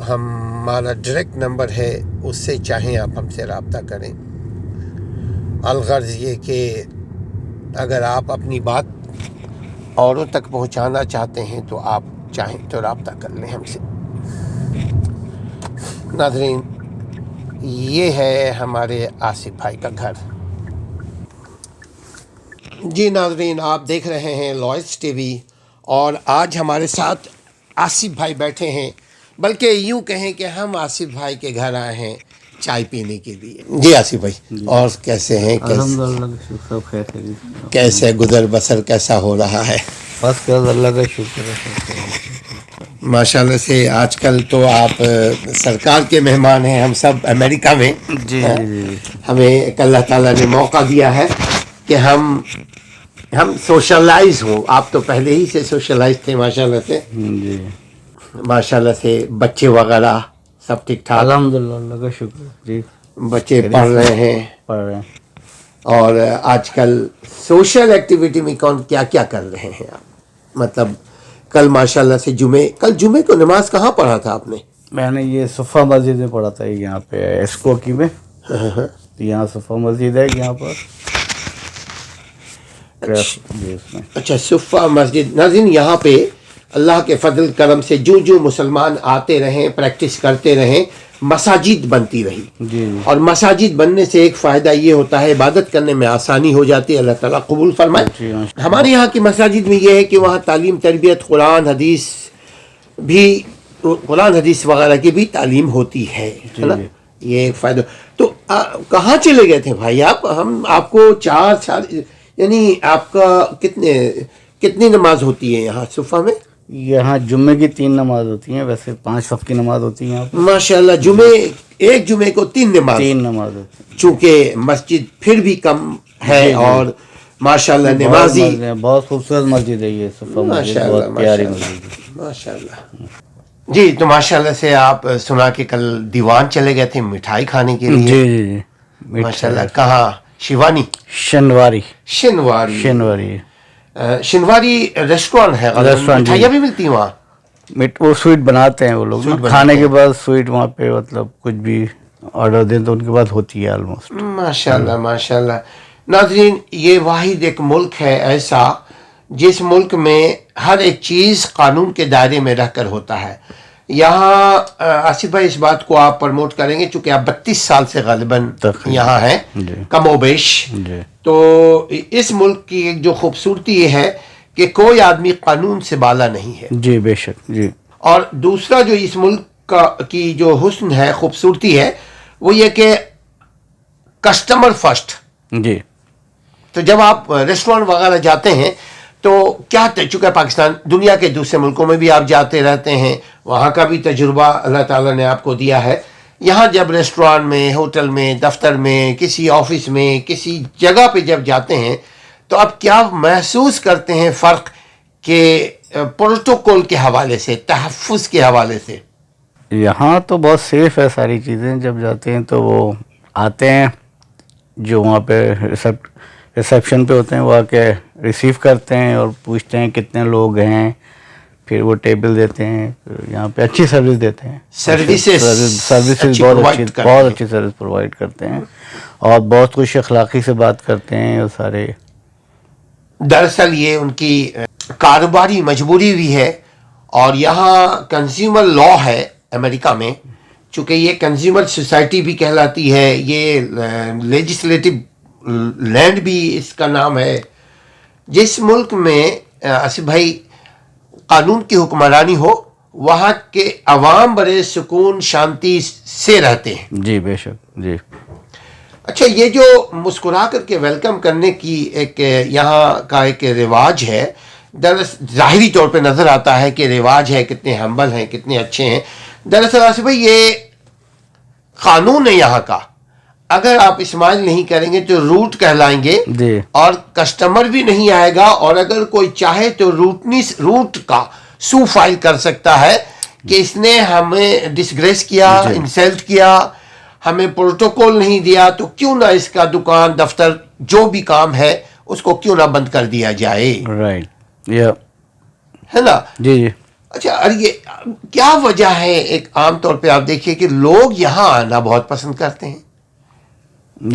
ہمارا direct number ہے، اس سے چاہیں آپ ہم سے رابطہ کریں. الغرض یہ کہ اگر آپ اپنی بات اوروں تک پہنچانا چاہتے ہیں تو آپ چاہیں تو رابطہ کر لیں ہم سے. ناظرین، یہ ہے ہمارے آصف بھائی کا گھر. جی ناظرین، آپ دیکھ رہے ہیں لوائس ٹی وی، اور آج ہمارے ساتھ آصف بھائی بیٹھے ہیں، بلکہ یوں کہیں کہ ہم آصف بھائی کے گھر آئے ہیں چائے پینے کے لیے. جی آصف بھائی، اور کیسے ہیں؟ الحمدللہ سب خیر ہے. کیسے گزر بسر کیسا ہو رہا ہے؟ بس کیا اللہ کا شکر ہے. ماشاء اللہ سے آج کل تو آپ سرکار کے مہمان ہیں. ہم سب امریکہ میں، جی جی جی ہمیں ایک اللہ تعالیٰ نے موقع دیا ہے کہ ہم سوشلائز ہوں. آپ تو پہلے ہی سے سوشلائز تھے ماشاء اللہ سے. جی ماشاء اللہ سے بچے وغیرہ سب ٹھیک ٹھاک؟ الحمدللہ اللہ کا شکر. جی بچے پڑھ رہے ہیں. پڑھ رہے ہیں. اور آج کل سوشل ایکٹیویٹی میں کیا کیا کر رہے ہیں آپ؟ مطلب کل ماشاء اللہ سے کل جمعے کو نماز کہاں پڑھا تھا آپ نے؟ میں نے یہ صفا مسجد میں پڑھا تھا، یہاں پہ ایسکوکی میں. یہاں صفا مسجد ہے یہاں پر. اچھا، صفا مسجد. ناظرین، یہاں پہ اللہ کے فضل کرم سے جو مسلمان آتے رہیں، پریکٹس کرتے رہیں، مساجد بنتی رہی. جی اور مساجد بننے سے ایک فائدہ یہ ہوتا ہے عبادت کرنے میں آسانی ہو جاتی ہے. اللہ تعالیٰ قبول فرمائے. جی ہمارے یہاں کی مساجد میں یہ ہے کہ وہاں تعلیم تربیت قرآن حدیث وغیرہ کی بھی تعلیم ہوتی ہے نا. یہ ایک فائدہ. تو کہاں چلے گئے تھے بھائی آپ؟ ہم آپ کو 4 سال، یعنی آپ کا کتنی نماز ہوتی ہے یہاں صفا میں؟ یہاں جمعے کی 3 نماز ہوتی ہیں، ویسے 5 وقت کی نماز ہوتی ہے یہاں پر. ماشاء اللہ، ایک جمعے کو 3 نماز. 3 نماز ہوتی ہیں. چونکہ مسجد پھر بھی کم ہے، اور ماشاء اللہ نمازی بہت خوبصورت مسجد ہے یہ صفا مسجد. بہت پیاری مسجد ہے ماشاء اللہ. جی، تو ماشاء اللہ سے آپ سنا کہ کل دیوان چلے گئے تھے مٹھائی کھانے کے لیے. جی جی جی ماشاء اللہ. کہاں؟ شیوانی؟ شنواری ریسٹورینٹ ہے، مٹھائیاں بھی ملتی ہیں وہاں؟ وہ سویٹ بناتے ہیں وہ لوگ. کھانے کے بعد سویٹ وہاں پہ، مطلب کچھ بھی آرڈر دیں تو ان کے بعد ہوتی ہے آلموسٹ. ماشاء اللہ ماشاء اللہ. ناظرین، یہ واحد ایک ملک ہے ایسا جس ملک میں ہر ایک چیز قانون کے دائرے میں رہ کر ہوتا ہے. یہاں آصف بھائی اس بات کو آپ پروموٹ کریں گے چونکہ آپ 32 سال سے غالباً یہاں ہیں، کم و بیش. تو اس ملک کی ایک جو خوبصورتی یہ ہے کہ کوئی آدمی قانون سے بالا نہیں ہے. جی بے شک. جی. اور دوسرا جو اس ملک کی جو حسن ہے، خوبصورتی ہے، وہ یہ کہ کسٹمر فرسٹ. جی. تو جب آپ ریسٹورینٹ وغیرہ جاتے ہیں تو کیا، چونکہ پاکستان دنیا کے دوسرے ملکوں میں بھی آپ جاتے رہتے ہیں، وہاں کا بھی تجربہ اللہ تعالیٰ نے آپ کو دیا ہے. یہاں جب ریسٹورینٹ میں، ہوٹل میں، دفتر میں، کسی آفس میں، کسی جگہ پہ جب جاتے ہیں تو آپ کیا محسوس کرتے ہیں فرق کہ پروٹوکول کے حوالے سے، تحفظ کے حوالے سے؟ یہاں تو بہت سیف ہے ساری چیزیں. جب جاتے ہیں تو وہ آتے ہیں، جو وہاں پہ ریسیپشن پہ ہوتے ہیں، وہ آ کے ریسیو کرتے ہیں اور پوچھتے ہیں کتنے لوگ ہیں، پھر وہ ٹیبل دیتے ہیں. یہاں پہ اچھی سروس دیتے ہیں. سروسز بہت اچھی سروس پرووائڈ کرتے ہیں، اور بہت خوش اخلاقی سے بات کرتے ہیں وہ سارے. دراصل یہ ان کی کاروباری مجبوری بھی ہے، اور یہاں کنزیومر لا ہے امریکہ میں. چونکہ یہ کنزیومر سوسائٹی بھی کہلاتی ہے، یہ لیجسلیٹو لینڈ بھی اس کا نام ہے. جس ملک میں آصف بھائی قانون کی حکمرانی ہو، وہاں کے عوام بڑے سکون شانتی سے رہتے ہیں. جی بے شک. جی. اچھا، یہ جو مسکرا کر کے ویلکم کرنے کی ایک یہاں کا ایک رواج ہے، ظاہری طور پہ نظر آتا ہے کہ رواج ہے، کتنے ہمبل ہیں، کتنے اچھے ہیں. دراصل آصف بھائی یہ قانون ہے یہاں کا. اگر آپ اسمائل نہیں کریں گے تو روٹ کہلائیں گے، اور کسٹمر بھی نہیں آئے گا. اور اگر کوئی چاہے تو روٹ کا سو فائل کر سکتا ہے کہ اس نے ہمیں ڈسگریس کیا، انسلٹ کیا، ہمیں پروٹوکول نہیں دیا، تو کیوں نہ اس کا دکان، دفتر، جو بھی کام ہے اس کو کیوں نہ بند کر دیا جائے. رائٹ. ہے نا. جی جی. اچھا، اور یہ کیا وجہ ہے؟ ایک عام طور پہ آپ دیکھیے کہ لوگ یہاں آنا بہت پسند کرتے ہیں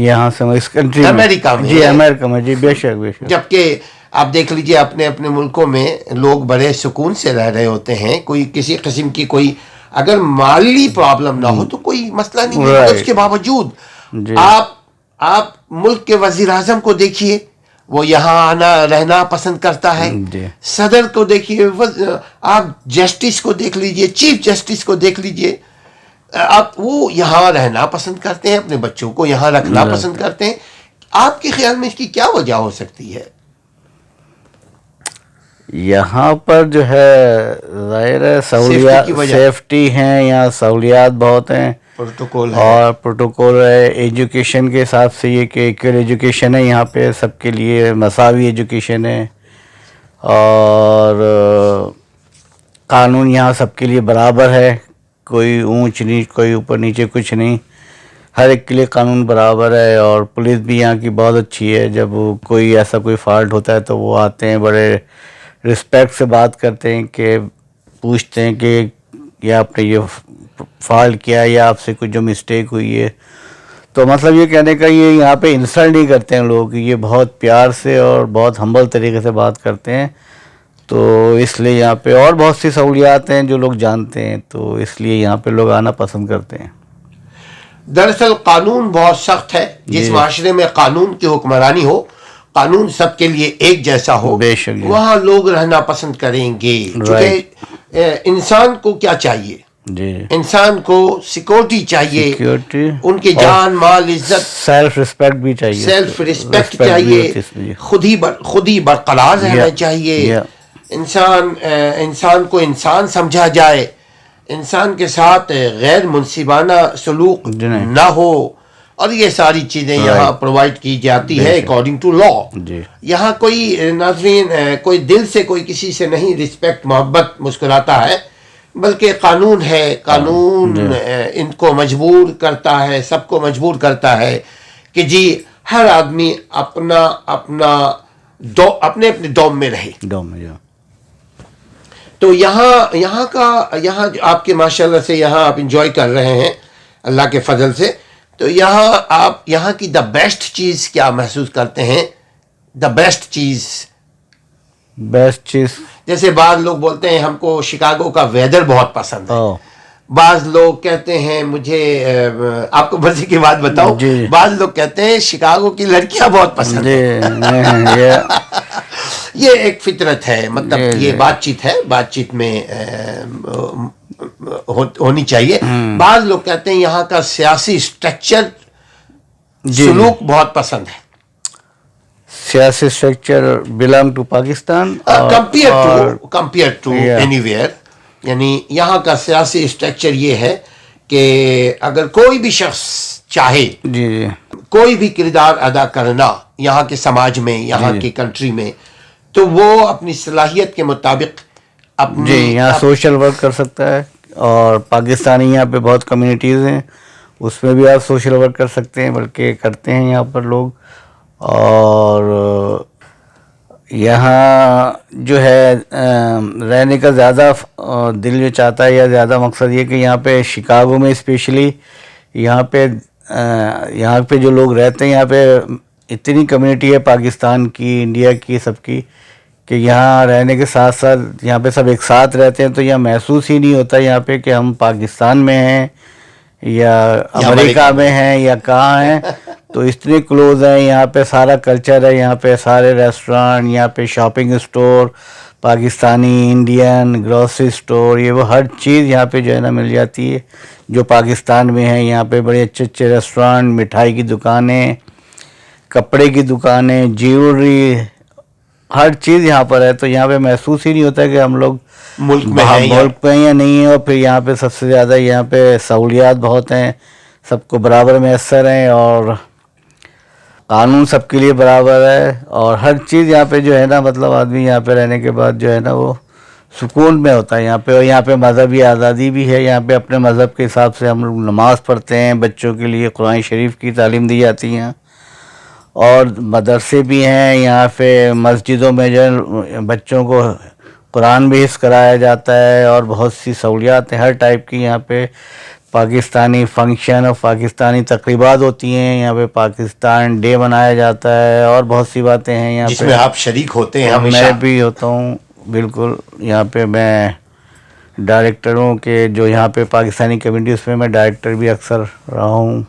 یہاں سے اس کنٹری میں، امریکہ میں، جی امریکہ میں، جی بے شک بے شک. جبکہ آپ دیکھ لیجئے اپنے اپنے ملکوں میں لوگ بڑے سکون سے رہ رہے ہوتے ہیں، کوئی کسی قسم کی کوئی اگر مالی پرابلم نہ ہو تو کوئی مسئلہ نہیں ہے، مگر اس کے باوجود جی آپ ملک کے وزیر اعظم کو دیکھیے، وہ یہاں آنا رہنا پسند کرتا ہے. جی صدر کو دیکھیے، آپ جسٹس کو دیکھ لیجئے، چیف جسٹس کو دیکھ لیجئے، آپ وہ یہاں رہنا پسند کرتے ہیں، اپنے بچوں کو یہاں رکھنا پسند کرتے ہیں. آپ کے خیال میں اس کی کیا وجہ ہو سکتی ہے؟ یہاں پر جو ہے ظاہر ہے سیفٹی سہولیات، کی وجہ، سیفٹی ہیں، یہاں سہولیات بہت ہیں، پروٹوکول ہے. اور پروٹوکول ہے. ایجوکیشن کے حساب سے یہ کہ ایکول ایجوکیشن ہے یہاں پہ سب کے لیے، مساوی ایجوکیشن ہے، اور قانون یہاں سب کے لیے برابر ہے، کوئی اونچ نیچ، کوئی اوپر نیچے کچھ نہیں، ہر ایک کے لیے قانون برابر ہے. اور پولیس بھی یہاں کی بہت اچھی ہے، جب کوئی ایسا کوئی فالٹ ہوتا ہے تو وہ آتے ہیں، بڑے رسپیکٹ سے بات کرتے ہیں، کہ پوچھتے ہیں کہ یہ آپ نے یہ فالٹ کیا یا آپ سے کچھ جو مسٹیک ہوئی ہے. تو مطلب یہ کہنے کا یہ یہاں پہ انسلٹ نہیں کرتے ہیں لوگ، یہ بہت پیار سے اور بہت ہمبل طریقے سے بات کرتے ہیں. تو اس لیے یہاں پہ اور بہت سی سہولیات ہیں جو لوگ جانتے ہیں، تو اس لیے یہاں پہ لوگ آنا پسند کرتے ہیں. دراصل قانون بہت سخت ہے. جس جی معاشرے میں قانون کی حکمرانی ہو، قانون سب کے لیے ایک جیسا ہو، بے شک جی. وہاں لوگ رہنا پسند کریں گے. رائٹ. چونکہ انسان کو کیا چاہیے؟ جی انسان کو سیکورٹی چاہیے، سیکیورٹی ان کی اور جان مال عزت، سیلف رسپیکٹ بھی چاہیے، سیلف رسپیکٹ رسپیکٹ بھی چاہیے، ہوتی ہے اس میں. خود ہی برقرار رہنا چاہیے. یا انسان کو انسان سمجھا جائے، انسان کے ساتھ غیر منصفانہ سلوک جی نہیں. نہ ہو، اور یہ ساری چیزیں یہاں پرووائڈ کی جاتی ہے اکارڈنگ ٹو لا. جی یہاں کوئی ناظرین کوئی دل سے کوئی کسی سے نہیں رسپیکٹ محبت مسکراتا ہے، بلکہ قانون ہے. قانون ان کو مجبور کرتا ہے، سب کو مجبور کرتا ہے کہ جی ہر آدمی اپنے اپنے ڈوم میں رہے. ڈوم میں. تو یہاں جو آپ کے ماشاءاللہ سے یہاں آپ انجوائے کر رہے ہیں اللہ کے فضل سے، تو آپ یہاں کی دا بیسٹ چیز کیا محسوس کرتے ہیں؟ دا بیسٹ چیز جیسے بعض لوگ بولتے ہیں ہم کو شکاگو کا ویدر بہت پسند ہے، بعض لوگ کہتے ہیں مجھے آپ کو مزے کی بات بتاؤں، بعض لوگ کہتے ہیں شکاگو کی لڑکیاں بہت پسند ہیں. یہ ایک فطرت ہے، مطلب یہ بات چیت میں ہونی چاہیے. بعض لوگ کہتے ہیں یہاں کا سیاسی سٹرکچر، سلوک بہت پسند ہے. سیاسی structure belong to Pakistan compare to anywhere. یعنی یہاں کا سیاسی اسٹرکچر یہ ہے کہ اگر کوئی بھی شخص چاہے کوئی بھی کردار ادا کرنا یہاں کے سماج میں، یہاں کی کنٹری میں، تو وہ اپنی صلاحیت کے مطابق یہاں سوشل ورک کر سکتا ہے. اور پاکستانی یہاں پہ بہت کمیونٹیز ہیں، اس میں بھی آپ سوشل ورک کر سکتے ہیں، بلکہ کرتے ہیں یہاں پر لوگ. اور یہاں جو ہے رہنے کا زیادہ دل جو چاہتا ہے، یا زیادہ مقصد یہ کہ یہاں پہ شکاگو میں اسپیشلی یہاں پہ جو لوگ رہتے ہیں، یہاں پہ اتنی کمیونٹی ہے پاکستان کی، انڈیا کی، سب کی، کہ یہاں رہنے کے ساتھ ساتھ یہاں پہ سب ایک ساتھ رہتے ہیں. تو یہاں محسوس ہی نہیں ہوتا یہاں پہ کہ ہم پاکستان میں ہیں یا امریکہ میں ہیں یا کہاں ہیں. تو اتنے کلوز ہیں. یہاں پہ سارا کلچر ہے، یہاں پہ سارے ریسٹورانٹ، یہاں پہ shopping store, Pakistani, Indian, grocery store, یہ وہ ہر چیز یہاں پہ جو ہے نا مل جاتی ہے جو پاکستان میں ہے. یہاں پہ بڑے اچھے اچھے ریسٹورانٹ، مٹھائی کی دکانیں، کپڑے کی دکانیں، جیولری، ہر چیز یہاں پر ہے. تو یہاں پہ محسوس ہی نہیں ہوتا کہ ہم لوگ ملک میں یا نہیں ہیں. اور پھر یہاں پہ سب سے زیادہ یہاں پہ سہولیات بہت ہیں، سب کو برابر میسر ہیں، اور قانون سب کے لیے برابر ہے. اور ہر چیز یہاں پہ جو ہے نا، مطلب آدمی یہاں پہ رہنے کے بعد جو ہے نا وہ سکون میں ہوتا ہے یہاں پہ. اور یہاں پہ مذہبی آزادی بھی ہے. یہاں پہ اپنے مذہب کے حساب سے ہم لوگ نماز پڑھتے ہیں، بچوں کے لیے قرآن شریف کی تعلیم دی جاتی ہیں، اور مدرسے بھی ہیں. یہاں پہ مسجدوں میں جو ہے بچوں کو قرآن بھی حفظ کرایا جاتا ہے اور بہت سی سہولیات ہیں ہر ٹائپ کی یہاں پہ. پاکستانی فنکشن اور پاکستانی تقریبات ہوتی ہیں یہاں پہ, پاکستان ڈے منایا جاتا ہے اور بہت سی باتیں ہیں یہاں پہ جس میں آپ شریک ہوتے ہیں ہمیشہ. میں بھی ہوتا ہوں بالکل. یہاں پہ میں ڈائریکٹروں کے جو یہاں پہ پاکستانی کمیونٹی اس میں ڈائریکٹر بھی اکثر رہا ہوں.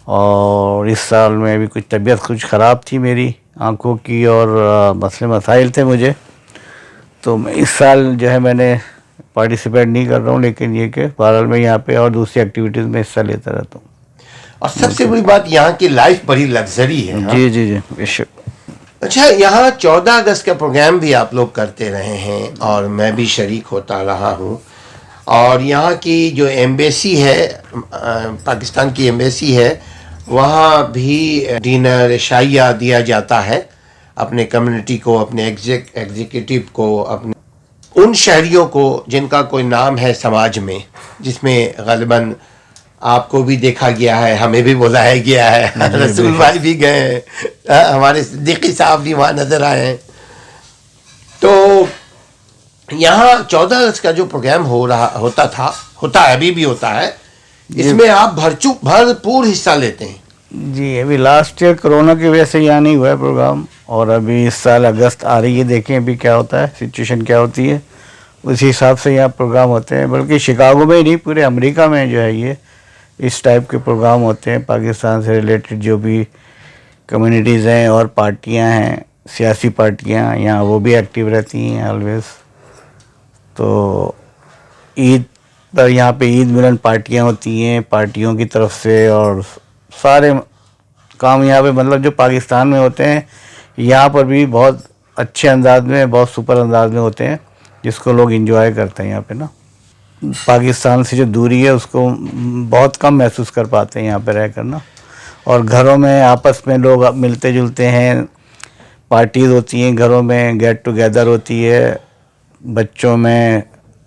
اور اس سال میں بھی کچھ طبیعت کچھ خراب تھی میری آنکھوں کی اور مسائل تھے مجھے, تو میں اس سال جو ہے میں نے پارٹیسپیٹ نہیں کر رہا ہوں, لیکن یہ کہ بہرحال میں یہاں پہ اور دوسری ایکٹیویٹیز میں حصہ لیتا رہتا ہوں. اور سب سے بڑی بات یہاں کی لائف بڑی لگژری ہے. جی جی جی بے شک. اچھا, یہاں 14 اگست کا پروگرام بھی آپ لوگ کرتے رہے ہیں اور میں بھی شریک ہوتا رہا ہوں, اور یہاں کی جو ایمبیسی ہے, پاکستان کی ایمبیسی ہے, وہاں بھی ڈنر عشائیہ دیا جاتا ہے اپنے کمیونٹی کو, اپنے ایگزیکٹو کو, اپنے ان شہریوں کو جن کا کوئی نام ہے سماج میں, جس میں غالباً آپ کو بھی دیکھا گیا ہے, ہمیں بھی بلایا گیا ہے, رسول بھائی بھی گئے ہیں, ہمارے صدیقی صاحب بھی وہاں نظر آئے ہیں. تو یہاں 14 اگست کا جو پروگرام ہوتا ہے ابھی بھی ہوتا ہے, اس میں آپ بھرپور حصہ لیتے ہیں. جی ابھی لاسٹ ایئر کرونا کی وجہ سے یہاں نہیں ہوا ہے پروگرام, اور ابھی اس سال اگست آ رہی ہے, دیکھیں ابھی کیا ہوتا ہے, سچویشن کیا ہوتی ہے, اسی حساب سے یہاں پروگرام ہوتے ہیں. بلکہ شکاگو میں ہی نہیں, پورے امریکہ میں جو ہے یہ اس ٹائپ کے پروگرام ہوتے ہیں. پاکستان سے ریلیٹڈ جو بھی کمیونٹیز ہیں اور پارٹیاں ہیں, سیاسی پارٹیاں, یہاں وہ بھی ایکٹیو رہتی ہیں آلویز. تو عید پر یہاں پہ عید ملن پارٹیاں ہوتی ہیں پارٹیوں کی طرف سے, اور سارے کام یہاں پہ مطلب جو پاکستان میں ہوتے ہیں یہاں پر بھی بہت اچھے انداز میں, بہت سپر انداز میں ہوتے ہیں, جس کو لوگ انجوائے کرتے ہیں یہاں پہ نا. پاکستان سے جو دوری ہے اس کو بہت کم محسوس کر پاتے ہیں یہاں پہ رہ کر نا. اور گھروں میں آپس میں لوگ ملتے جلتے ہیں, پارٹیز ہوتی ہیں گھروں میں, گیٹ ٹوگیدر ہوتی ہے بچوں میں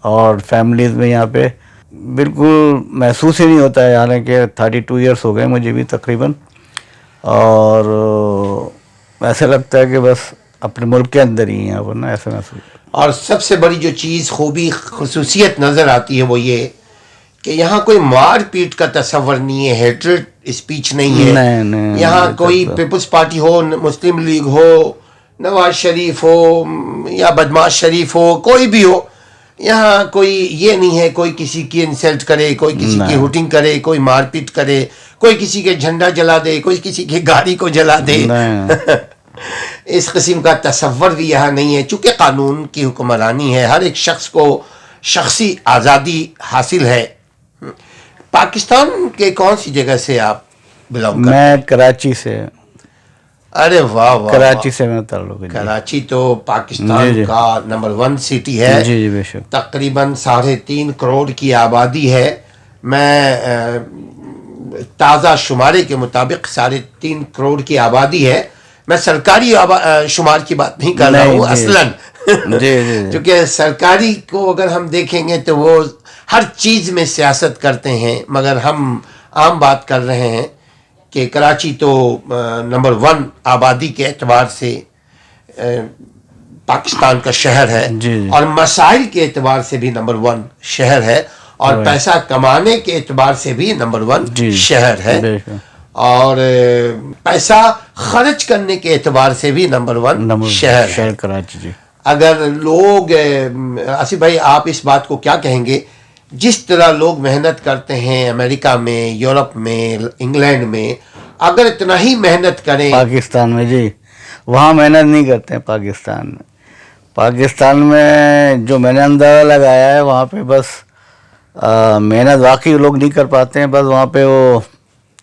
اور فیملیز میں. یہاں پہ بالکل محسوس ہی نہیں ہوتا ہے, حالانکہ 32 ایئرس ہو گئے مجھے بھی تقریباً, اور ایسا لگتا ہے کہ بس اپنے ملک کے اندر ہی ہیں یہاں پر نا, ایسا محسوس. اور سب سے بڑی جو چیز خوبی خصوصیت نظر آتی ہے وہ یہ کہ یہاں کوئی مار پیٹ کا تصور نہیں ہے, ہیٹریڈ اسپیچ نہیں ہے. نہیں, یہاں کوئی پیپلز پارٹی ہو, مسلم لیگ ہو, نواز شریف ہو یا بدماش شریف ہو, کوئی بھی ہو, یہاں کوئی یہ نہیں ہے کوئی کسی کی انسلٹ کرے, کوئی کسی کی ہوٹنگ کرے, کوئی مار پیٹ کرے, کوئی کسی کے جھنڈا جلا دے, کوئی کسی کی گاڑی کو جلا دے. اس قسم کا تصور بھی یہاں نہیں ہے, چونکہ قانون کی حکمرانی ہے, ہر ایک شخص کو شخصی آزادی حاصل ہے. پاکستان کے کون سی جگہ سے آپ بلانگ کرتے ہیں؟ میں کراچی سے. ارے واہ واہ, کراچی سے میرا تعلق ہے. کراچی تو پاکستان کا نمبر 1 سٹی ہے. جی جی بے شک. تقریباً 3.5 کروڑ کی آبادی ہے. میں تازہ شمارے کے مطابق 3.5 کروڑ کی آبادی ہے. میں سرکاری شمار کی بات نہیں کر رہا ہوں اصلاً, کیونکہ سرکاری کو اگر ہم دیکھیں گے تو وہ ہر چیز میں سیاست کرتے ہیں, مگر ہم عام بات کر رہے ہیں کہ کراچی تو نمبر 1 آبادی کے اعتبار سے پاکستان کا شہر ہے, اور مسائل کے اعتبار سے بھی نمبر 1 شہر ہے, اور پیسہ کمانے کے اعتبار سے بھی نمبر 1 شہر ہے, اور پیسہ خرچ کرنے کے اعتبار سے بھی نمبر 1 شہر ہے کراچی. جی اگر لوگ, آصف بھائی آپ اس بات کو کیا کہیں گے, جس طرح لوگ محنت کرتے ہیں امریکہ میں, یورپ میں, انگلینڈ میں, اگر اتنا ہی محنت کریں پاکستان میں, جی وہاں محنت نہیں کرتے ہیں پاکستان میں. پاکستان میں جو میں نے اندازہ لگایا ہے وہاں پہ بس محنت واقعی لوگ نہیں کر پاتے ہیں. بس وہاں پہ وہ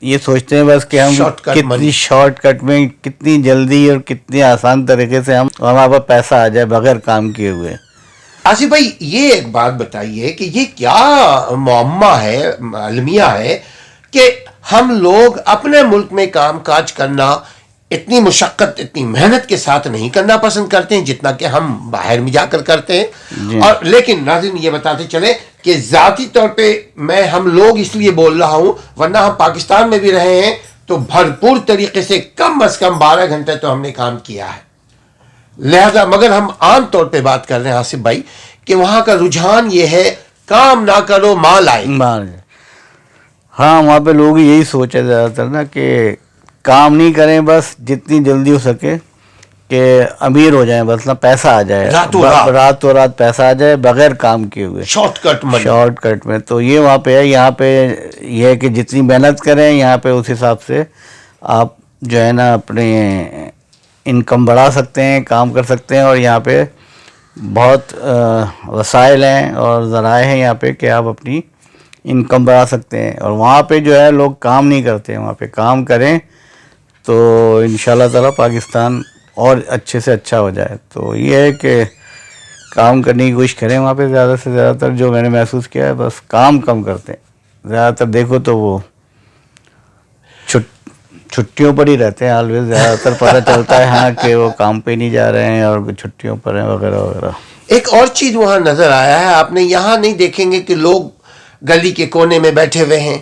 یہ سوچتے ہیں بس کہ ہم کتنی شارٹ کٹ میں, کتنی جلدی اور کتنی آسان طریقے سے ہمارے پاس پیسہ آ جائے بغیر کام کیے ہوئے. آصف بھائی یہ ایک بات بتائیے کہ یہ کیا معمہ ہے, المیہ ہے کہ ہم لوگ اپنے ملک میں کام کاج کرنا اتنی مشقت, اتنی محنت کے ساتھ نہیں کرنا پسند کرتے ہیں جتنا کہ ہم باہر میں جا کر کرتے ہیں. اور لیکن ناظرین یہ بتاتے چلے کہ ذاتی طور پہ میں ہم لوگ اس لیے بول رہا ہوں, ورنہ ہم پاکستان میں بھی رہے ہیں تو بھرپور طریقے سے کم از کم 12 گھنٹے تو ہم نے کام کیا ہے. لہذا مگر ہم عام طور پہ بات کر رہے ہیں آصف بھائی کہ وہاں کا رجحان یہ ہے کام نہ کرو مال آئے. ہاں وہاں پہ لوگ یہی سوچ ہے زیادہ تر نا کہ کام نہیں کریں بس جتنی جلدی ہو سکے کہ امیر ہو جائیں بس نا پیسہ آ جائے راتوں رات پیسہ آ جائے بغیر کام کیے ہوئے شارٹ کٹ میں. تو یہ وہاں پہ ہے. یہاں پہ یہ ہے کہ جتنی محنت کریں یہاں پہ اس حساب سے آپ جو ہے نا اپنے انکم بڑھا سکتے ہیں, کام کر سکتے ہیں. اور یہاں پہ بہت وسائل ہیں اور ذرائع ہیں یہاں پہ کہ آپ اپنی انکم بڑھا سکتے ہیں. اور وہاں پہ جو ہے لوگ کام نہیں کرتے ہیں, وہاں پہ کام کریں تو انشاءاللہ تعالیٰ پاکستان اور اچھے سے اچھا ہو جائے. تو یہ ہے کہ کام کرنے کی کوشش کریں وہاں پہ زیادہ سے زیادہ تر. جو میں نے محسوس کیا ہے بس کام کم کرتے ہیں زیادہ تر. دیکھو تو وہ چھٹیوں پر ہی رہتے ہیں آلویز. زیادہ تر پتہ چلتا ہے ہاں کہ وہ کام پہ نہیں جا رہے ہیں اور چھٹیوں پر ہیں وغیرہ وغیرہ. ایک اور چیز وہاں نظر آیا ہے, آپ نے یہاں نہیں دیکھیں گے کہ لوگ گلی کے کونے میں بیٹھے ہوئے ہیں,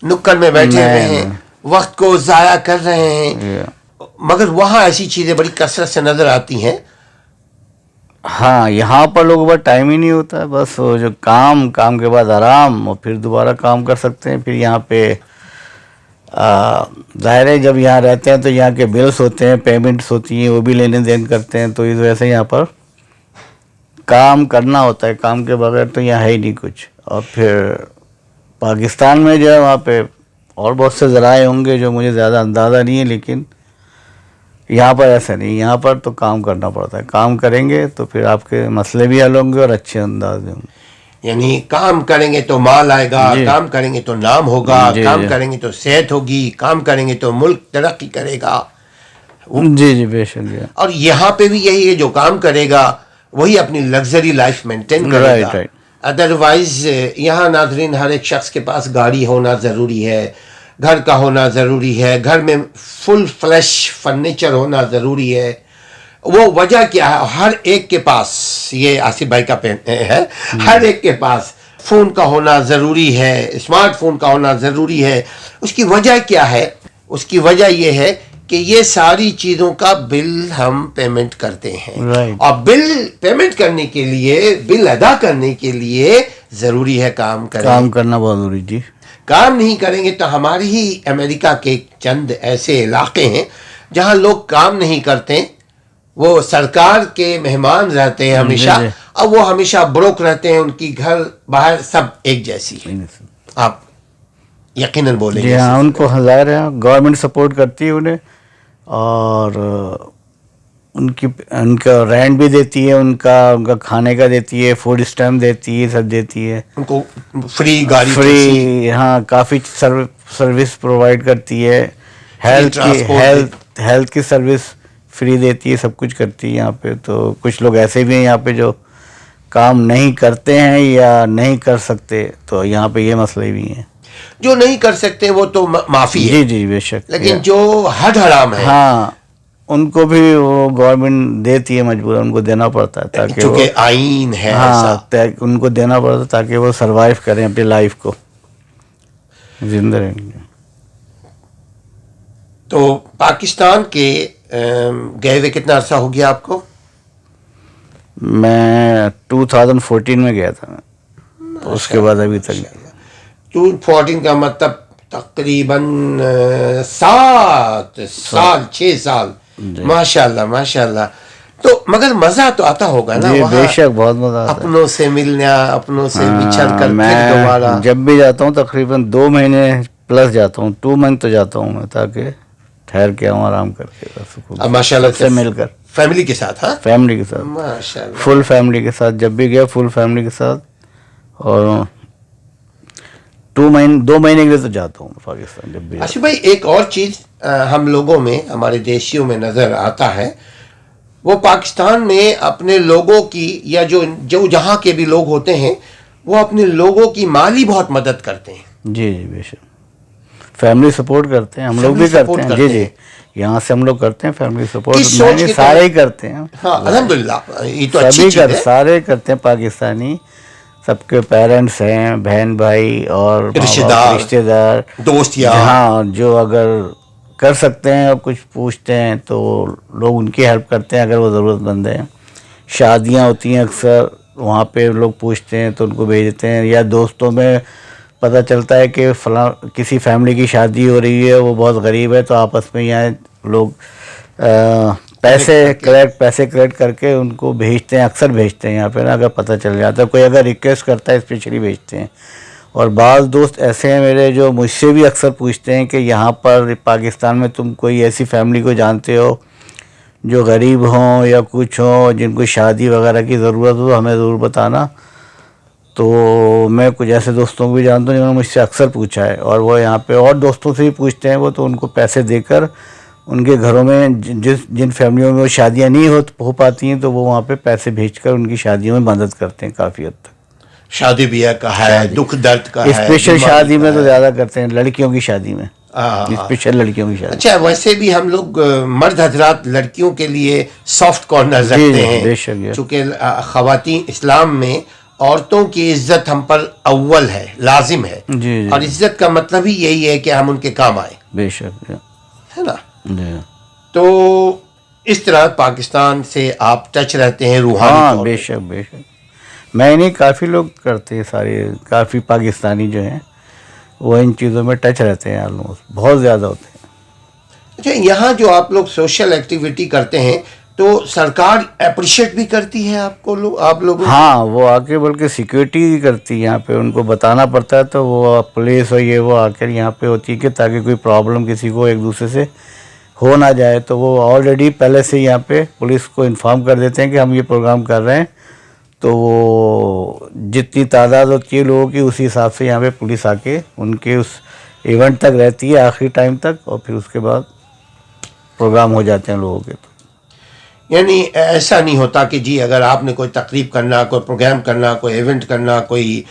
نکڑ میں بیٹھے ہوئے ہیں, وقت کو ضائع کر رہے ہیں. مگر وہاں ایسی چیزیں بڑی کثرت سے نظر آتی ہیں. ہاں یہاں پر لوگوں پر ٹائم ہی نہیں ہوتا ہے. بس وہ جو کام کے بعد آرام اور پھر دوبارہ کام کر سکتے ہیں. پھر یہاں پہ ظاہر ہے جب یہاں رہتے ہیں تو یہاں کے بلس ہوتے ہیں, پیمنٹس ہوتی ہیں, وہ بھی لین دین کرتے ہیں. تو اس وجہ سے یہاں پر کام کرنا ہوتا ہے. کام کے بغیر تو یہاں ہے ہی نہیں کچھ. اور پھر پاکستان میں جو ہے وہاں پہ اور بہت سے ذرائع ہوں گے جو مجھے زیادہ اندازہ نہیں ہے, لیکن یہاں پر ایسا نہیں. یہاں پر تو کام کرنا پڑتا ہے. کام کریں گے تو پھر آپ کے مسئلے بھی حل ہوں گے اور اچھے انداز میں ہوں گے. یعنی کام کریں گے تو مال آئے گا, کام کریں گے تو نام ہوگا, کام کریں گے تو صحت ہوگی, کام کریں گے تو ملک ترقی کرے گا. جی بے شک. اور یہاں پہ بھی یہی ہے, جو کام کرے گا وہی اپنی لگژری لائف مینٹین کرے گا. ادروائز یہاں ناظرین ہر ایک شخص کے پاس گاڑی ہونا ضروری ہے, گھر کا ہونا ضروری ہے, گھر میں فل فلیش فرنیچر ہونا ضروری ہے. وہ وجہ کیا ہے؟ ہر ایک کے پاس, یہ آصف بھائی کا ہے, ہر ایک کے پاس فون کا ہونا ضروری ہے, اسمارٹ فون کا ہونا ضروری ہے. اس کی وجہ کیا ہے؟ اس کی وجہ یہ ہے کہ یہ ساری چیزوں کا بل ہم پیمنٹ کرتے ہیں. اور بل پیمنٹ کرنے کے لیے, بل ادا کرنے کے لیے ضروری ہے کام کرنا بہت ضروری. جی کام نہیں کریں گے تو ہماری ہی امریکہ کے چند ایسے علاقے ہیں جہاں لوگ کام نہیں کرتے, وہ سرکار کے مہمان رہتے ہیں ہمیشہ, اور وہ ہمیشہ بروک رہتے ہیں. ان کی گھر باہر سب ایک جیسی ہے. آپ یقیناً بولیں گے. ہاں ان کو ظاہر ہے گورنمنٹ سپورٹ کرتی ہے انہیں, اور ان کا رینٹ بھی دیتی ہے, ان کا کھانے کا دیتی ہے, فوڈ اسٹیمپ دیتی ہے, سب دیتی ہے. ان کو فری گاڑی, فری, ہاں کافی سروس پرووائڈ کرتی ہے. ہیلتھ کی سروس فری دیتی ہے, سب کچھ کرتی ہے یہاں پہ. تو کچھ لوگ ایسے بھی ہیں یہاں پہ جو کام نہیں کرتے ہیں یا نہیں کر سکتے, تو یہاں پہ یہ مسئلے بھی ہیں. جو نہیں کر سکتے وہ تو معافی ہے. جی بے شک. لیکن جو حد حرام ہے, ہاں ان کو بھی وہ گورنمنٹ دیتی ہے مجبوراً, ان کو دینا پڑتا ہے تاکہ چونکہ آئین ہے ایسا, ان کو دینا پڑتا ہے تاکہ وہ سروائیو کریں اپنی لائف کو, زندہ رہیں. تو پاکستان کے گئے ہوئے کتنا عرصہ ہو گیا آپ کو؟ میں 2014 میں گیا تھا, اس کے بعد ابھی تک. 2014 کا مطلب تقریباً 6 سال. ماشاء اللہ ماشاء اللہ. تو مگر مزہ تو آتا ہوگا نا وہاں؟ بے شک بہت مزہ آتا ہے. اپنوں سے ملنا, اپنوں سے بچھڑ کر پھر دوبارہ. جب بھی جاتا ہوں تقریباً 2 مہینے پلس جاتا ہوں, 2 منتھ تو جاتا ہوں میں, تاکہ ٹھہر کے آؤں آرام کر کے. ماشاء اللہ سے مل کر فیملی کے ساتھ. ہاں فیملی کے ساتھ, ماشاء اللہ, فل فیملی کے ساتھ. جب بھی گیا فل فیملی کے ساتھ. اور 2 مہینے کے لیے تو جاتا ہوں پاکستان جب بھی. آصف بھائی ایک اور چیز ہم لوگوں میں, ہمارے دیشیوں میں نظر آتا ہے, وہ پاکستان میں اپنے لوگوں کی, یا جو جہاں کے بھی لوگ ہوتے ہیں, وہ اپنے لوگوں کی مالی بہت مدد کرتے ہیں. جی بے شک. فیملی سپورٹ کرتے ہیں, ہم لوگ بھی کرتے ہیں. جی یہاں سے ہم لوگ کرتے ہیں فیملی سپورٹ. سارے ہی کرتے ہیں. ہاں الحمدللہ, یہ تو اچھی چیز ہے. سارے کرتے ہیں پاکستانی. سب کے پیرنٹس ہیں, بہن بھائی اور رشتہ دار, دوست یار. دوست یار. ہاں جو اگر کر سکتے ہیں اور کچھ پوچھتے ہیں تو لوگ ان کی ہیلپ کرتے ہیں اگر وہ ضرورت مند ہیں. شادیاں ہوتی ہیں اکثر وہاں پہ لوگ پوچھتے ہیں تو ان کو بھیج دیتے ہیں, یا دوستوں میں پتہ چلتا ہے کہ فلاں کسی فیملی کی شادی ہو رہی ہے, وہ بہت غریب ہے, تو آپس میں یہاں لوگ پیسے کلیکٹ کر کے ان کو بھیجتے ہیں, اکثر بھیجتے ہیں یہاں پہ نا, اگر پتہ چل جاتا ہے کوئی اگر ریکویسٹ کرتا ہے اسپیشلی بھیجتے ہیں. اور بعض دوست ایسے ہیں میرے جو مجھ سے بھی اکثر پوچھتے ہیں کہ یہاں پر پاکستان میں تم کوئی ایسی فیملی کو جانتے ہو جو غریب ہوں یا کچھ ہوں جن کو شادی وغیرہ کی ضرورت ہو تو ہمیں ضرور بتانا. تو میں کچھ ایسے دوستوں کو بھی جانتا ہوں جنہوں نے مجھ سے اکثر پوچھا ہے, اور وہ یہاں پہ اور دوستوں سے بھی پوچھتے ہیں وہ, تو ان کو پیسے دے کر ان کے گھروں میں جن فیملیوں میں وہ شادیاں نہیں ہو پاتی ہیں تو وہ وہاں پہ پیسے بھیج کر ان کی شادیوں میں مدد کرتے ہیں کافی حد تک. شادی بیاہ کا ہے, دکھ درد کا ہے, اسپیشل شادی میں تو زیادہ کرتے ہیں, لڑکیوں کی شادی میں, ہاں. اسپیشل لڑکیوں کی شادی. اچھا, ویسے بھی ہم لوگ مرد حضرات لڑکیوں کے لیے سافٹ کارنر رکھتے ہیں, بے شک, چونکہ خواتین اسلام میں عورتوں کی عزت ہم پر اول ہے, لازم ہے, اور عزت کا مطلب ہی یہی ہے کہ ہم ان کے کام آئیں. بے شک ہے نا. تو اس طرح پاکستان سے آپ ٹچ رہتے ہیں روحانی طور پہ. بے شک بے شک. میں نہیں, کافی لوگ کرتے ہیں, سارے کافی پاکستانی جو ہیں وہ ان چیزوں میں ٹچ رہتے ہیں, آلموسٹ بہت زیادہ ہوتے ہیں. اچھا, یہاں جو آپ لوگ سوشل ایکٹیویٹی کرتے ہیں تو سرکار اپریشیٹ بھی کرتی ہے آپ کو, آپ لوگوں کو؟ ہاں, وہ آ کے بلکہ سیکیورٹی کرتی ہے یہاں پہ, ان کو بتانا پڑتا ہے تو وہ پولیس اور یہ وہ آ کر یہاں پہ ہوتی ہے کہ تاکہ کوئی پرابلم کسی کو ایک دوسرے سے ہو نہ جائے. تو وہ آلریڈی پہلے سے یہاں پہ پولیس کو انفارم کر دیتے ہیں کہ ہم یہ پروگرام کر رہے ہیں, تو وہ جتنی تعداد ہوتی ہے لوگوں کی اسی حساب سے یہاں پہ پولیس آ کے ان کے اس ایونٹ تک رہتی ہے آخری ٹائم تک, اور پھر اس کے بعد پروگرام ہو جاتے ہیں لوگوں کے. تو یعنی ایسا نہیں ہوتا کہ جی اگر آپ نے کوئی تقریب کرنا, کوئی پروگرام کرنا, کوئی ایونٹ کرنا, کوئی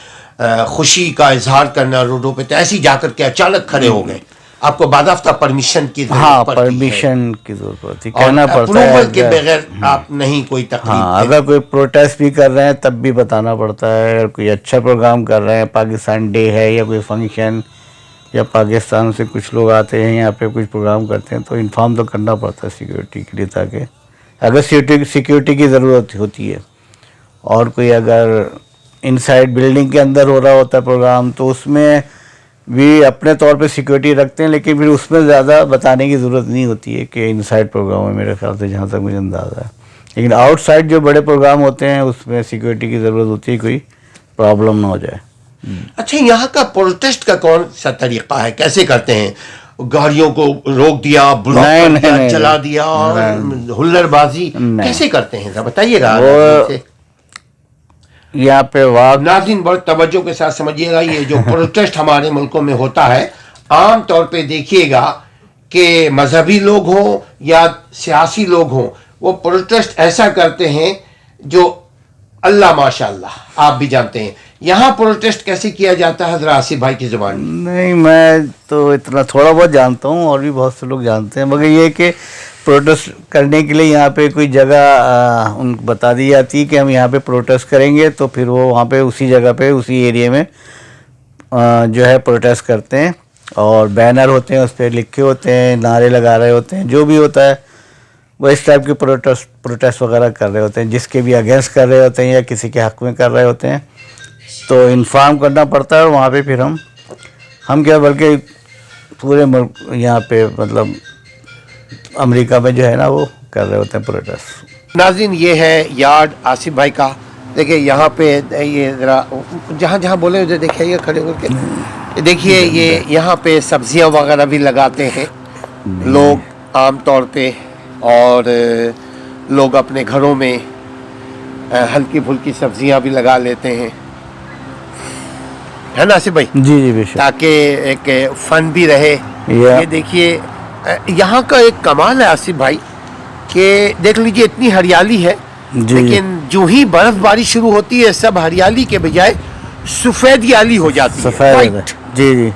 خوشی کا اظہار کرنا روڈوں پہ, تو ایسے جا کر کے اچانک کھڑے ہو گئے, آپ کو باضابطہ پرمیشن کی ضرورت پڑتی ہے. پرمیشن کی ضرورت پڑتی ہے, کہنا پڑتا ہے, اپروول کے بغیر آپ نہیں کوئی تقریب. ہاں, اگر کوئی پروٹیسٹ بھی کر رہے ہیں تب بھی بتانا پڑتا ہے, اگر کوئی اچھا پروگرام کر رہے ہیں, پاکستان ڈے ہے یا کوئی فنکشن, یا پاکستان سے کچھ لوگ آتے ہیں یہاں پہ کچھ پروگرام کرتے ہیں, تو انفارم تو کرنا پڑتا ہے سیکیورٹی کے لیے, تاکہ اگر سیکیورٹی کی ضرورت ہوتی ہے. اور کوئی اگر انسائڈ بلڈنگ کے اندر ہو رہا ہوتا ہے پروگرام تو اس میں بھی اپنے طور پہ سیکیورٹی رکھتے ہیں, لیکن پھر اس میں زیادہ بتانے کی ضرورت نہیں ہوتی ہے کہ انسائڈ پروگرام ہے میرے خیال سے, جہاں تک مجھے اندازہ ہے. لیکن آؤٹ سائڈ جو بڑے پروگرام ہوتے ہیں اس میں سیکیورٹی کی ضرورت ہوتی ہے, کوئی پرابلم نہ ہو جائے. اچھا, یہاں کا پروٹیسٹ کا کون سا طریقہ ہے, کیسے کرتے ہیں؟ گاڑیوں کو روک دیا, بلاک کر دیا, چلا دیا, ہلڑ بازی کیسے کرتے ہیں, بتائیے گا. یہاں پہ ناظرین بڑے توجہ کے ساتھ سمجھیے گا, یہ جو پروٹیسٹ ہمارے ملکوں میں ہوتا ہے عام طور پہ دیکھیے گا کہ مذہبی لوگ ہوں یا سیاسی لوگ ہوں, وہ پروٹیسٹ ایسا کرتے ہیں جو اللہ ماشاء اللہ آپ بھی جانتے ہیں. یہاں پروٹیسٹ کیسے کیا جاتا ہے حضرت آصف بھائی کی زبان میں؟ نہیں, میں تو اتنا تھوڑا بہت جانتا ہوں, اور بھی بہت سے لوگ جانتے ہیں, مگر یہ کہ پروٹیسٹ کرنے کے لیے یہاں پہ کوئی جگہ ان کو بتا دی جاتی ہے کہ ہم یہاں پہ پروٹیسٹ کریں گے, تو پھر وہ وہاں پہ اسی جگہ پہ اسی ایریے میں جو ہے پروٹیسٹ کرتے ہیں, اور بینر ہوتے ہیں اس پہ لکھے ہوتے ہیں, نعرے لگا رہے ہوتے ہیں, جو بھی ہوتا ہے وہ اس ٹائپ کے پروٹیسٹ وغیرہ کر رہے ہوتے ہیں, جس کے بھی اگینسٹ کر رہے ہوتے ہیں یا کسی کے حق میں کر رہے ہوتے ہیں. تو انفارم کرنا پڑتا ہے, اور وہاں پہ پھر ہم کیا بلکہ پورے ملک یہاں پہ مطلب امریکہ میں جو ہے نا وہ کر رہے ہوتے ہیں پروٹیسٹ. ناظرین, یہ ہے یارڈ آصف بھائی کا. دیکھیے یہاں پہ یہ ذرا جہاں جہاں بولے ادھر دیکھیے کھڑے ہو کے, دیکھیے یہ یہاں پہ سبزیاں وغیرہ بھی لگاتے ہیں لوگ عام طور پہ, اور لوگ اپنے گھروں میں ہلکی پھلکی سبزیاں بھی لگا لیتے ہیں, ہے نا آصف بھائی؟ جی بے شک, تاکہ ایک فن بھی رہے. یہ دیکھیے یہاں کا ایک کمال ہے آصف بھائی کہ دیکھ لیجیے اتنی ہریالی ہے, لیکن جو ہی برف باری شروع ہوتی ہے سب ہریالی کے بجائے سفیدیالی ہو جاتی ہے. سفید. جی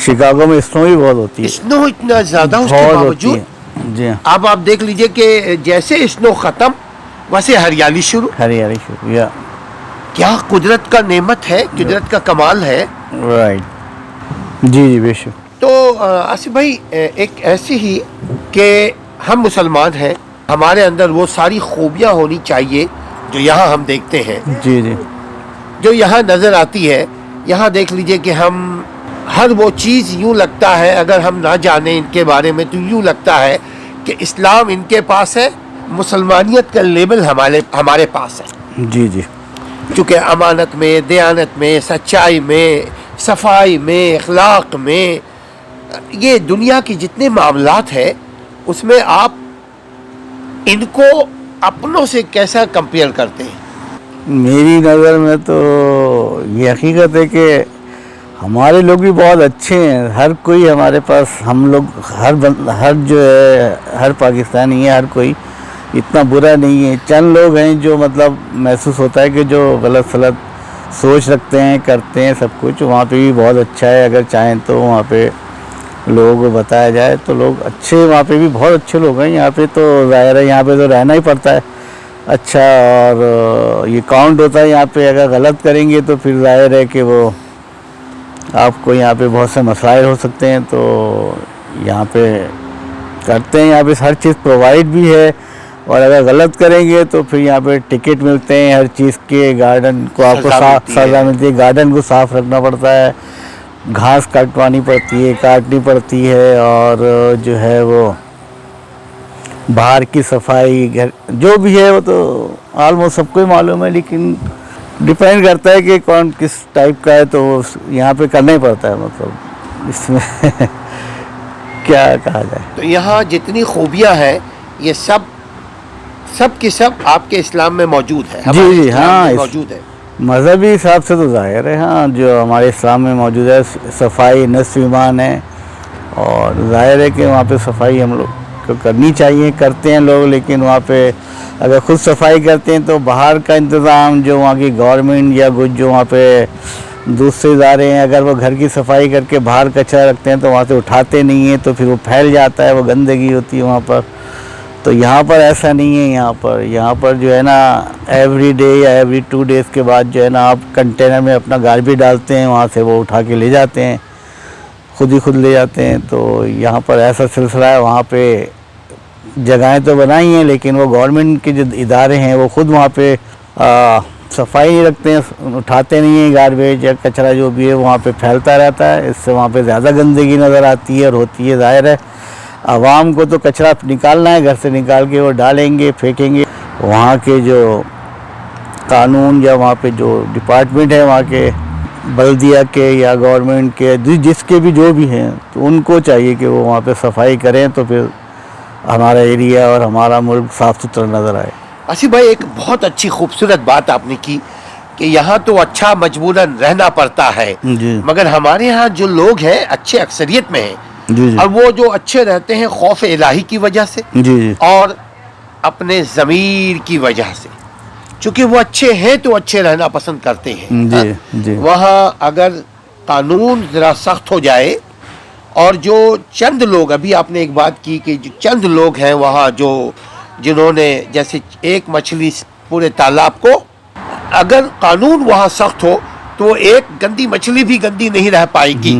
شکاگو میں اسنو بھی بہت ہوتی ہے, اسنو اتنا زیادہ, اس کے باوجود جی اب آپ دیکھ لیجئے کہ جیسے اسنو ختم ویسے ہریالی شروع. یا کیا قدرت کا نعمت ہے, قدرت کا کمال ہے. رائٹ. جی بے شک. تو آصف بھائی ایک ایسی ہی کہ ہم مسلمان ہیں, ہمارے اندر وہ ساری خوبیاں ہونی چاہیے جو یہاں ہم دیکھتے ہیں, جی جی جو یہاں نظر آتی ہے. یہاں دیکھ لیجئے کہ ہم ہر وہ چیز یوں لگتا ہے, اگر ہم نہ جانیں ان کے بارے میں تو یوں لگتا ہے کہ اسلام ان کے پاس ہے, مسلمانیت کا لیبل ہمارے پاس ہے. جی جی چونکہ امانت میں, دیانت میں, سچائی میں, صفائی میں, اخلاق میں, یہ دنیا کے جتنے معاملات ہیں اس میں آپ ان کو اپنوں سے کیسا کمپیئر کرتے ہیں؟ میری نظر میں تو یہ حقیقت ہے کہ ہمارے لوگ بھی بہت اچھے ہیں. ہر کوئی ہمارے پاس, ہم لوگ ہر جو ہے, ہر پاکستانی ہے, ہر کوئی اتنا برا نہیں ہے. چند لوگ ہیں جو مطلب محسوس ہوتا ہے کہ جو غلط سلط سوچ رکھتے ہیں, کرتے ہیں سب کچھ. وہاں پہ بھی بہت اچھا ہے, اگر چاہیں تو وہاں پہ لوگوں کو بتایا جائے تو لوگ اچھے, وہاں پہ بھی بہت اچھے لوگ ہیں. یہاں پہ تو ظاہر ہے یہاں پہ تو رہنا ہی پڑتا ہے اچھا, اور یہ کاؤنٹ ہوتا ہے یہاں پہ. اگر غلط کریں گے تو پھر ظاہر ہے کہ وہ آپ کو یہاں پہ بہت سے مسائل ہو سکتے ہیں. تو یہاں پہ کرتے ہیں, یہاں پہ ہر چیز پرووائڈ بھی ہے. اور اگر غلط کریں گے تو پھر یہاں پہ ٹکٹ ملتے ہیں ہر چیز کے, گارڈن کو آپ کو سزا ملتی ہے, گارڈن کو صاف رکھنا پڑتا ہے, گھاس کٹوانی پڑتی ہے, کاٹنی پڑتی ہے, اور جو ہے وہ باہر کی صفائی, گھر جو بھی ہے وہ تو آلموسٹ سب کو ہی معلوم ہے. لیکن ڈیپینڈ کرتا ہے کہ کون کس ٹائپ کا ہے, تو یہاں پہ کرنا ہی پڑتا ہے. مطلب اس میں کیا کہا جائے. تو یہاں جتنی خوبیاں ہیں یہ سب کی سب آپ کے اسلام میں موجود ہے, جی ہمارے جی اسلام ہاں, میں موجود ہے. مذہبی حساب سے تو ظاہر ہے ہاں, جو ہمارے اسلام میں موجود ہے. صفائی نصف ایمان ہے, اور ظاہر ہے کہ وہاں پہ صفائی ہم لوگ کو کرنی چاہیے, کرتے ہیں لوگ. لیکن وہاں پہ اگر خود صفائی کرتے ہیں تو باہر کا انتظام جو وہاں کی گورنمنٹ یا کچھ جو وہاں پہ دوسرے ادارے ہیں, اگر وہ گھر کی صفائی کر کے باہر کچرا رکھتے ہیں تو وہاں سے اٹھاتے نہیں ہیں, تو پھر وہ پھیل جاتا ہے, وہ گندگی ہوتی ہے وہاں پر. تو یہاں پر ایسا نہیں ہے. یہاں پر جو ہے نا ایوری ڈے یا ایوری 2 days کے بعد جو ہے نا آپ کنٹینر میں اپنا گاربیج ڈالتے ہیں, وہاں سے وہ اٹھا کے لے جاتے ہیں, خود لے جاتے ہیں. تو یہاں پر ایسا سلسلہ ہے. وہاں پہ جگہیں تو بنائی ہیں لیکن وہ گورنمنٹ کے جو ادارے ہیں وہ خود وہاں پہ صفائی نہیں رکھتے ہیں, اٹھاتے نہیں ہیں. گاربیج یا کچرا جو بھی ہے وہاں پہ پھیلتا رہتا ہے, اس سے وہاں پہ زیادہ گندگی نظر آتی ہے اور ہوتی ہے. ظاہر ہے عوام کو تو کچرا نکالنا ہے, گھر سے نکال کے وہ ڈالیں گے, پھینکیں گے. وہاں کے جو قانون یا وہاں پہ جو ڈپارٹمنٹ ہے وہاں کے بلدیہ کے یا گورنمنٹ کے, جس کے بھی جو بھی ہیں, تو ان کو چاہیے کہ وہ وہاں پہ صفائی کریں, تو پھر ہمارا ایریا اور ہمارا ملک صاف ستھرا نظر آئے. آصف بھائی ایک بہت اچھی خوبصورت بات آپ نے کی کہ یہاں تو اچھا مجبوراً رہنا پڑتا ہے, جی مگر ہمارے ہاں جو لوگ ہیں اچھے اکثریت میں ہیں, جی جی اور وہ جو اچھے رہتے ہیں خوف الہی کی وجہ سے جی جی اور اپنے ضمیر کی وجہ سے. چونکہ وہ اچھے ہیں تو اچھے رہنا پسند کرتے ہیں. جی جی وہاں اگر قانون ذرا سخت ہو جائے, اور جو چند لوگ, ابھی آپ نے ایک بات کی کہ جو چند لوگ ہیں وہاں جنہوں نے جیسے ایک مچھلی پورے تالاب کو, اگر قانون وہاں سخت ہو تو وہ ایک گندی مچھلی بھی گندی نہیں رہ پائے گی,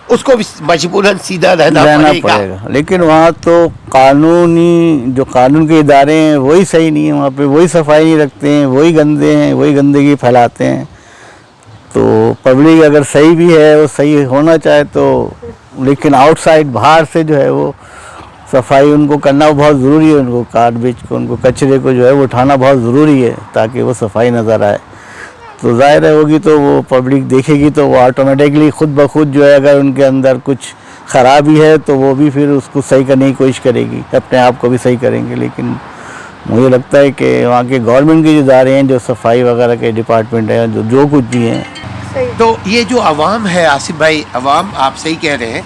اس کو بھی مجبوراً سیدھا رہنا پڑے گا. لیکن وہاں تو جو قانون کے ادارے ہیں وہی صحیح نہیں ہیں. وہاں پہ وہی صفائی نہیں رکھتے ہیں, وہی گندے ہیں, وہی گندگی پھیلاتے ہیں. تو پبلک اگر صحیح بھی ہے, وہ صحیح ہونا چاہے تو, لیکن آؤٹ سائڈ باہر سے جو ہے وہ صفائی ان کو کرنا بہت ضروری ہے. ان کو گاربیج کو, ان کو کچرے کو جو ہے وہ اٹھانا بہت ضروری ہے تاکہ وہ صفائی نظر آئے. تو ظاہر ہوگی تو وہ پبلک دیکھے گی تو وہ آٹومیٹکلی خود بخود جو ہے, اگر ان کے اندر کچھ خرابی ہے تو وہ بھی پھر اس کو صحیح کرنے کی کوشش کرے گی, اپنے آپ کو بھی صحیح کریں گے. لیکن مجھے لگتا ہے کہ وہاں کے گورنمنٹ کے جو ادارے ہیں, جو صفائی وغیرہ کے ڈپارٹمنٹ ہیں, جو کچھ بھی ہیں, تو یہ جو عوام ہے آصف بھائی, عوام آپ صحیح کہہ رہے ہیں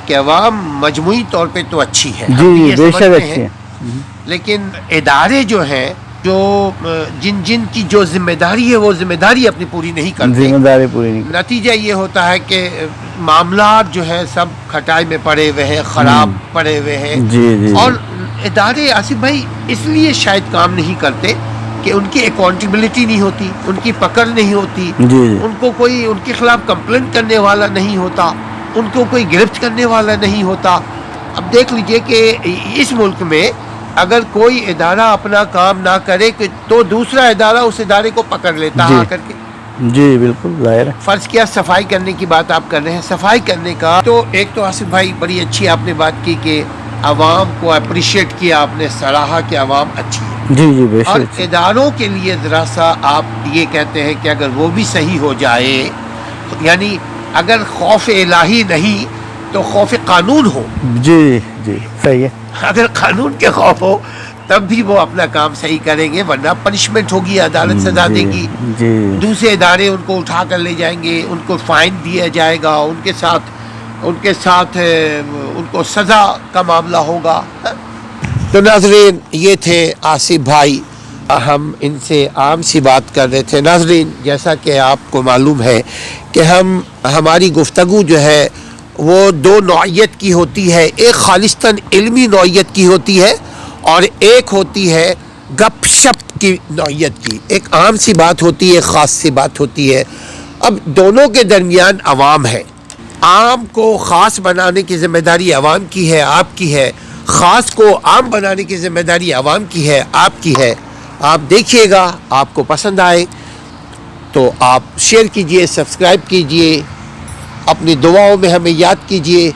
کہ عوام مجموعی طور پہ تو اچھی ہے, ہم بھی جی یہ بے شک سمجھتے اچھے ہیں. ہیں. لیکن ادارے جو ہیں, جو جن کی جو ذمہ داری ہے وہ ذمہ داری اپنی پوری نہیں کرتے. ذمہ داری پوری نہیں نتیجہ یہ ہوتا ہے کہ معاملات جو ہیں سب کھٹائی میں پڑے ہوئے ہیں, خراب پڑے ہوئے ہیں. جی جی اور ادارے آصف بھائی اس لیے شاید کام نہیں کرتے کہ ان کی اکاؤنٹیبلٹی نہیں ہوتی, ان کی پکڑ نہیں ہوتی, جی جی ان کو کوئی ان کے خلاف کمپلین کرنے والا نہیں ہوتا. ان کو کوئی گرفت کرنے والا نہیں ہوتا. اب دیکھ لیجئے کہ اس ملک میں اگر کوئی ادارہ اپنا کام نہ کرے تو دوسرا ادارہ اس ادارے کو پکڑ لیتا ہے آ کر کے. جی بالکل ظاہر ہے. فرض کیا صفائی کرنے کی بات آپ کر رہے ہیں, صفائی کرنے کا تو ایک تو آصف بھائی بڑی اچھی آپ نے بات کی کہ عوام کو اپریشیٹ کیا آپ نے, سراہا کہ عوام اچھی ہے. جی جی بے اور شک. اداروں کے لیے ذرا سا آپ یہ کہتے ہیں کہ اگر وہ بھی صحیح ہو جائے, یعنی اگر خوف الہی نہیں تو خوف قانون ہو. جی جی صحیح ہے. اگر قانون کے خوف ہو تب بھی وہ اپنا کام صحیح کریں گے, ورنہ پنشمنٹ ہوگی, عدالت سزا دے گی. جی دوسرے ادارے ان کو اٹھا کر لے جائیں گے, ان کو فائن دیا جائے گا, ان کے ساتھ ان کو سزا کا معاملہ ہوگا. تو ناظرین یہ تھے آصف بھائی, ہم ان سے عام سی بات کر رہے تھے. ناظرین جیسا کہ آپ کو معلوم ہے کہ ہماری گفتگو جو ہے وہ دو نوعیت کی ہوتی ہے, ایک خالصتاً علمی نوعیت کی ہوتی ہے اور ایک ہوتی ہے گپ شپ کی نوعیت کی. ایک عام سی بات ہوتی ہے, ایک خاص سی بات ہوتی ہے. اب دونوں کے درمیان عوام ہے. عام کو خاص بنانے کی ذمہ داری عوام کی ہے, آپ کی ہے. خاص کو عام بنانے کی ذمہ داری عوام کی ہے, آپ کی ہے. آپ دیکھیے گا, آپ کو پسند آئے تو آپ شیئر کیجئے, سبسکرائب کیجئے, اپنی دعاؤں میں ہمیں یاد کیجئے.